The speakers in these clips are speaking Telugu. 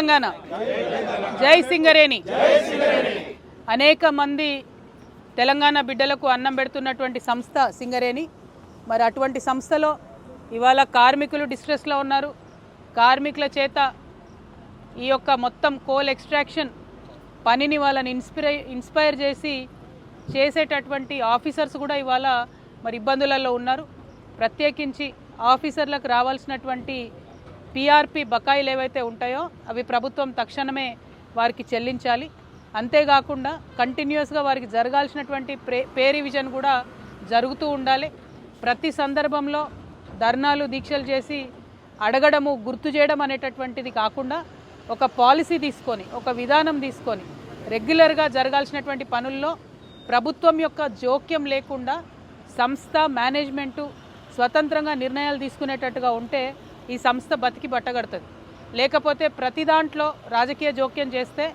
తెలంగాణ, జై సింగరేణి. అనేక మంది తెలంగాణ బిడ్డలకు అన్నం పెడుతున్నటువంటి సంస్థ సింగరేణి. మరి అటువంటి సంస్థలో ఇవాళ కార్మికులు డిస్ట్రెస్లో ఉన్నారు. కార్మికుల చేత ఈ యొక్క మొత్తం కోల్ ఎక్స్ట్రాక్షన్ పనిని వాళ్ళని ఇన్స్పైర్ చేసి చేసేటటువంటి ఆఫీసర్స్ కూడా ఇవాళ మరి ఇబ్బందులలో ఉన్నారు. ప్రత్యేకించి ఆఫీసర్లకు రావాల్సినటువంటి పిఆర్పి బకాయిలు ఏవైతే ఉంటాయో అవి ప్రభుత్వం తక్షణమే వారికి చెల్లించాలి. అంతేకాకుండా కంటిన్యూస్గా వారికి జరగాల్సినటువంటి పే రివిజన్ కూడా జరుగుతూ ఉండాలి. ప్రతి సందర్భంలో ధర్నాలు దీక్షలు చేసి అడగడము గుర్తు చేయడం అనేటటువంటిది కాకుండా ఒక పాలసీ తీసుకొని ఒక విధానం తీసుకొని రెగ్యులర్గా జరగాల్సినటువంటి పనుల్లో ప్రభుత్వం యొక్క జోక్యం లేకుండా సంస్థ మేనేజ్మెంటు స్వతంత్రంగా నిర్ణయాలు తీసుకునేటట్టుగా ఉంటే ఈ సంస్థ బతికి బట్టగడుతుంది. లేకపోతే ప్రతి దాంట్లో రాజకీయ జోక్యం చేస్తే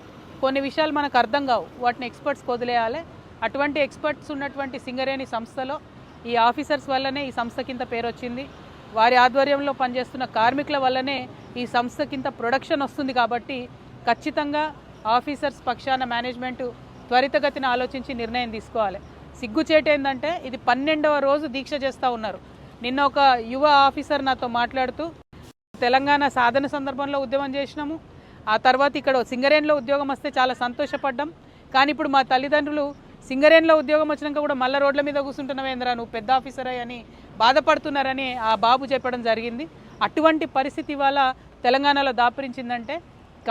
కొన్ని విషయాలు మనకు అర్థం కావు, వాటిని ఎక్స్పర్ట్స్కి వదిలేయాలి. అటువంటి ఎక్స్పర్ట్స్ ఉన్నటువంటి సింగరేణి సంస్థలో ఈ ఆఫీసర్స్ వల్లనే ఈ సంస్థ కింద పేరు వచ్చింది. వారి ఆధ్వర్యంలో పనిచేస్తున్న కార్మికుల వల్లనే ఈ సంస్థ కింద ప్రొడక్షన్ వస్తుంది. కాబట్టి ఖచ్చితంగా ఆఫీసర్స్ పక్షాన మేనేజ్మెంటు త్వరితగతిన ఆలోచించి నిర్ణయం తీసుకోవాలి. సిగ్గుచేటు ఏంటంటే ఇది 12వ రోజు దీక్ష చేస్తూ ఉన్నారు. నిన్న ఒక యువ ఆఫీసర్ నాతో మాట్లాడుతూ తెలంగాణ సాధన సందర్భంలో ఉద్యమం చేసినాము, ఆ తర్వాత ఇక్కడ సింగరేణిలో ఉద్యోగం వస్తే చాలా సంతోషపడ్డాం, కానీ ఇప్పుడు మా తల్లిదండ్రులు సింగరేణిలో ఉద్యోగం వచ్చినాక కూడా మళ్ళీ రోడ్ల మీద కూర్చుంటున్నావేంద్రా నువ్వు పెద్ద ఆఫీసర్ అని బాధపడుతున్నారని ఆ బాబు చెప్పడం జరిగింది. అటువంటి పరిస్థితి ఇవాళ తెలంగాణలో దాపురించిందంటే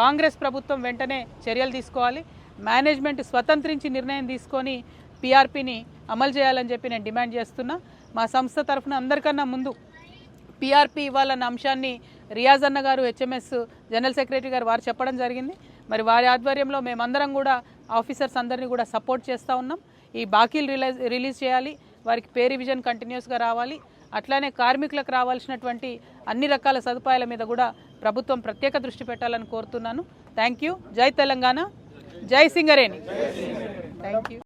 కాంగ్రెస్ ప్రభుత్వం వెంటనే చర్యలు తీసుకోవాలి. మేనేజ్మెంట్ స్వతంత్రించి నిర్ణయం తీసుకొని పిఆర్పిని అమలు చేయాలని చెప్పి నేను డిమాండ్ చేస్తున్నా. మా సంస్థ తరఫున అందరికన్నా ముందు పిఆర్పి ఇవ్వాలన్న అంశాన్ని రియాజ్ అన్న గారు హెచ్ఎంఎస్ జనరల్ సెక్రటరీ గారు వారు చెప్పడం జరిగింది. మరి వారి ఆధ్వర్యంలో మేమందరం కూడా ఆఫీసర్స్ అందరినీ కూడా సపోర్ట్ చేస్తూ ఉన్నాం. ఈ బాకీలు రిలీజ్ చేయాలి, వారికి పే రివిజన్ కంటిన్యూస్గా రావాలి. అట్లానే కార్మికులకు రావాల్సినటువంటి అన్ని రకాల సదుపాయాల మీద కూడా ప్రభుత్వం ప్రత్యేక దృష్టి పెట్టాలని కోరుతున్నాను. Thank you. జై తెలంగాణ, జై సింగరేణి. Thank you.